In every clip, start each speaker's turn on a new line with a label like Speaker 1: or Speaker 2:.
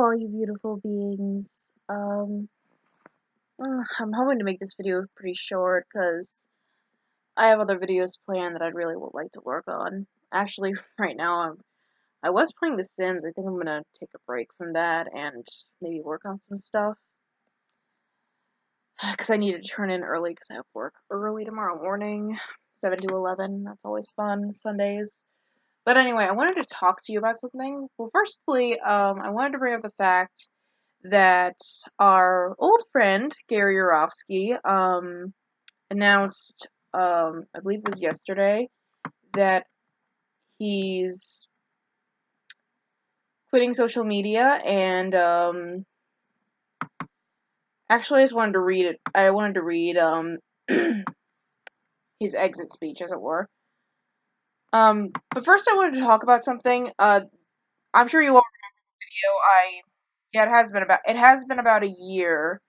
Speaker 1: all you beautiful beings. I'm hoping to make this video pretty short because I have other videos planned that I really would like to work on. Actually, right now I was playing The Sims. I think I'm gonna take a break from that and maybe work on some stuff because I need to turn in early because I have work early tomorrow morning, 7 to 11. That's always fun, Sundays. But anyway, I wanted to talk to you about something. Well, firstly, I wanted to bring up the fact that our old friend Gary Yourofsky announced, I believe it was yesterday, that he's quitting social media, and actually, I just wanted to read it. I wanted to read his exit speech, as it were. But first, I wanted to talk about something. I'm sure you all remember the video. Yeah, it has been about a year.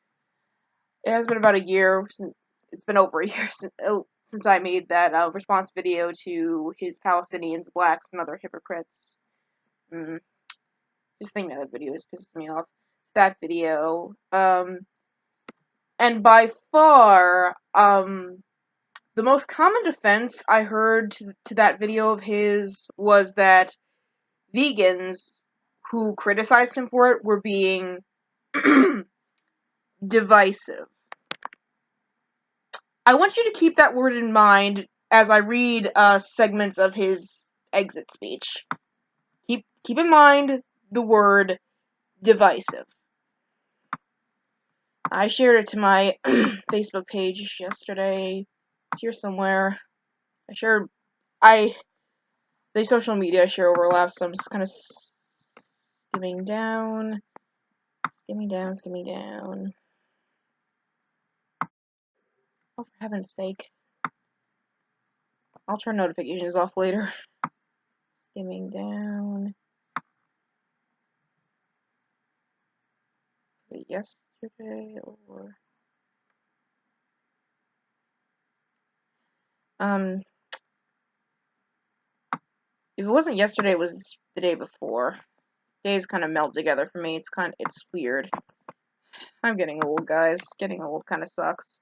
Speaker 1: It has been about a year since it's been over a year since I made that response video to his Palestinians, blacks, and other hypocrites. Just thinking of that video is pissing me off. That video. And by far, the most common defense I heard to that video of his was that vegans who criticized him for it were being divisive. I want you to keep that word in mind as I read segments of his exit speech. Keep in mind the word divisive. I shared it to my Facebook page yesterday. It's here somewhere. The social media I share overlaps, so I'm just kind of skimming down. Oh, for heaven's sake. I'll turn notifications off later. Skimming down. Was it yesterday or... If it wasn't yesterday, it was the day before. Days kind of meld together for me. It's weird. I'm getting old, guys. Getting old kind of sucks.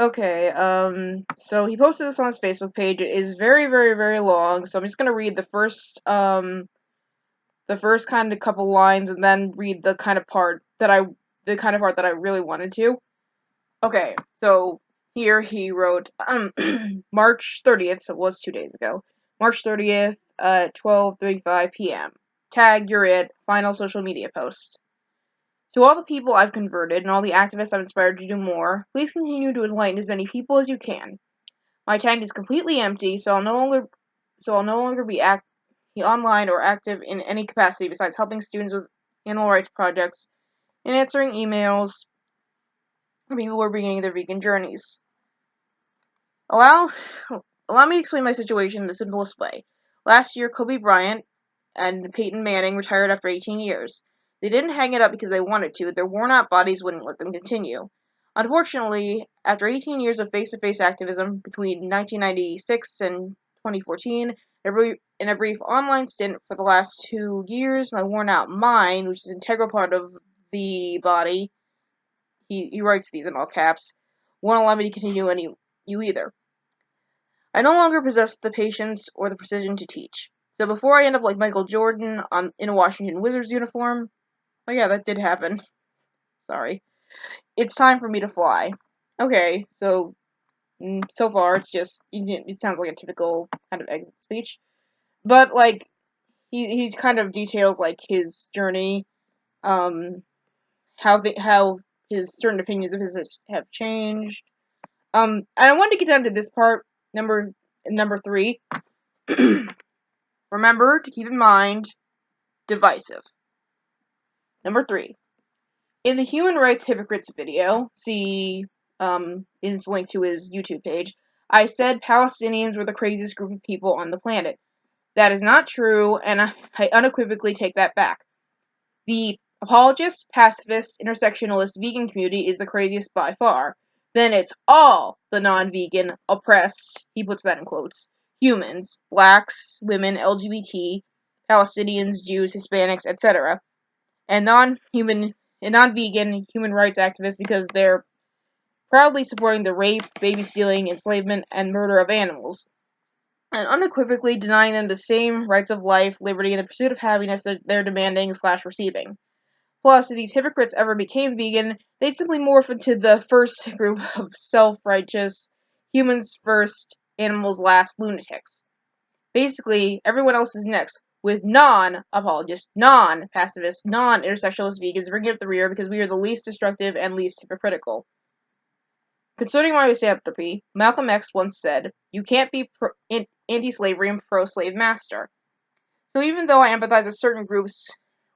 Speaker 1: Okay, so he posted this on his Facebook page. It is very, very, very long, so I'm just gonna read the first kind of couple lines and then read the kind of part that I really wanted to. Okay, so here he wrote, March 30th, so it was 2 days ago. March 30th, 12:35 p.m. Tag, you're it. Final social media post. To all the people I've converted and all the activists I've inspired to do more, please continue to enlighten as many people as you can. My tank is completely empty, so I'll no longer be online or active in any capacity besides helping students with animal rights projects and answering emails from people who are beginning their vegan journeys. Allow me to explain my situation in the simplest way. Last year, Kobe Bryant and Peyton Manning retired after 18 years. They didn't hang it up because they wanted to. Their worn-out bodies wouldn't let them continue. Unfortunately, after 18 years of face-to-face activism between 1996 and 2014, in a brief online stint for the last 2 years, my worn-out mind, which is an integral part of the body, he writes these in all caps, won't allow me to continue either. I no longer possess the patience or the precision to teach. So before I end up like Michael Jordan in a Washington Wizards uniform, oh yeah, that did happen. Sorry. It's time for me to fly. Okay, so far it's just, it sounds like a typical kind of exit speech. But, like, he's kind of details, like, his journey, how his certain opinions of his have changed. And I wanted to get down to this part, number 3. Remember to keep in mind, divisive. Number 3. In the Human Rights Hypocrites video, see, it's linked to his YouTube page, I said Palestinians were the craziest group of people on the planet. That is not true, and I unequivocally take that back. The apologist, pacifist, intersectionalist vegan community is the craziest by far. Then it's all the non-vegan, oppressed, he puts that in quotes, humans, blacks, women, LGBT, Palestinians, Jews, Hispanics, etc., and non-vegan human rights activists because they're proudly supporting the rape, baby stealing, enslavement, and murder of animals, and unequivocally denying them the same rights of life, liberty, and the pursuit of happiness that they're demanding/receiving. Plus, if these hypocrites ever became vegan, they'd simply morph into the first group of self-righteous, humans first, animals last lunatics. Basically, everyone else is next, with non-apologists, non-pacifists, non-intersectionalist vegans bringing up the rear because we are the least destructive and least hypocritical. Concerning my misanthropy, Malcolm X once said, "You can't be anti-slavery and pro-slave master." So even though I empathize with certain groups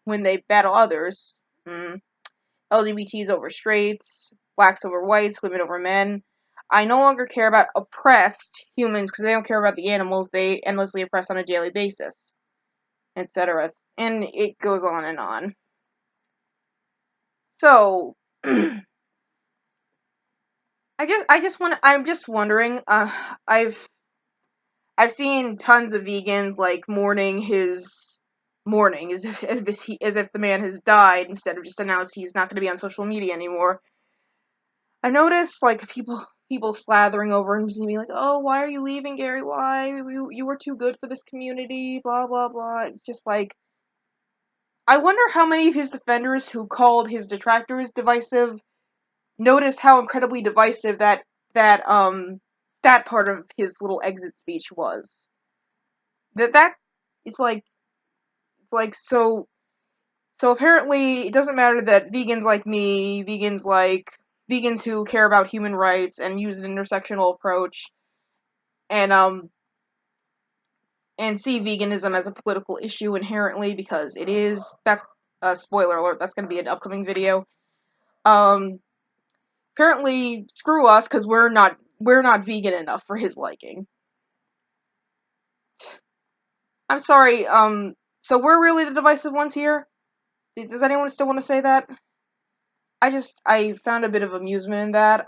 Speaker 1: when they battle others, LGBTs over straights, blacks over whites, women over men, I no longer care about oppressed humans because they don't care about the animals they endlessly oppress on a daily basis, etc. And it goes on and on. So, I'm just wondering, I've seen tons of vegans like mourning as if the man has died instead of just announced he's not going to be on social media anymore. I've noticed like people slathering over him and being like, "Oh, why are you leaving, Gary? Why? You were too good for this community, blah blah blah." It's just like, I wonder how many of his defenders who called his detractors divisive noticed how incredibly divisive that part of his little exit speech was. That it's like so apparently it doesn't matter that vegans like me, vegans who care about human rights and use an intersectional approach and see veganism as a political issue inherently because it is. That's a spoiler alert, that's going to be an upcoming video. Apparently screw us because we're not vegan enough for his liking. I'm sorry, so we're really the divisive ones here? Does anyone still want to say that? I found a bit of amusement in that.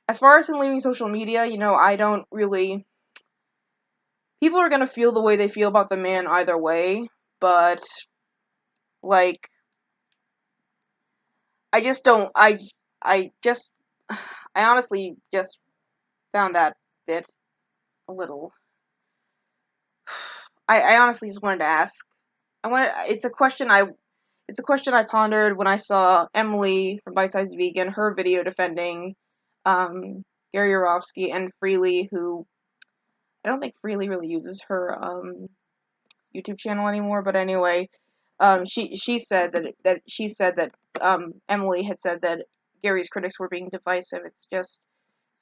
Speaker 1: As far as him leaving social media, I don't really... People are gonna feel the way they feel about the man either way, but, like, I just don't, I just, I honestly just found that bit a little... I honestly just wanted to ask. It's a question I pondered when I saw Emily from Bite Size Vegan, her video defending Gary Yourofsky and Freely, who I don't think Freely really uses her YouTube channel anymore, but anyway, she said that Emily had said that Gary's critics were being divisive. It's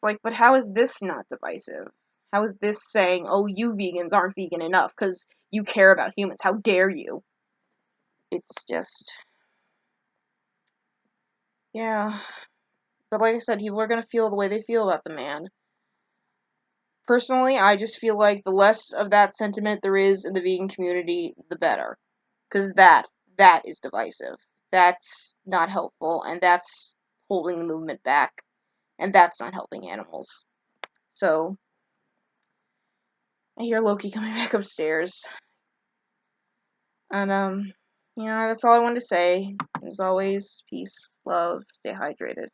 Speaker 1: like, but how is this not divisive? How is this saying, "Oh, you vegans aren't vegan enough because you care about humans. How dare you?" It's just, yeah. But like I said, people are gonna feel the way they feel about the man. Personally, I just feel like the less of that sentiment there is in the vegan community, the better. Because that is divisive. That's not helpful, and that's holding the movement back, and that's not helping animals. So, I hear Loki coming back upstairs. And, that's all I wanted to say. As always, peace, love, stay hydrated.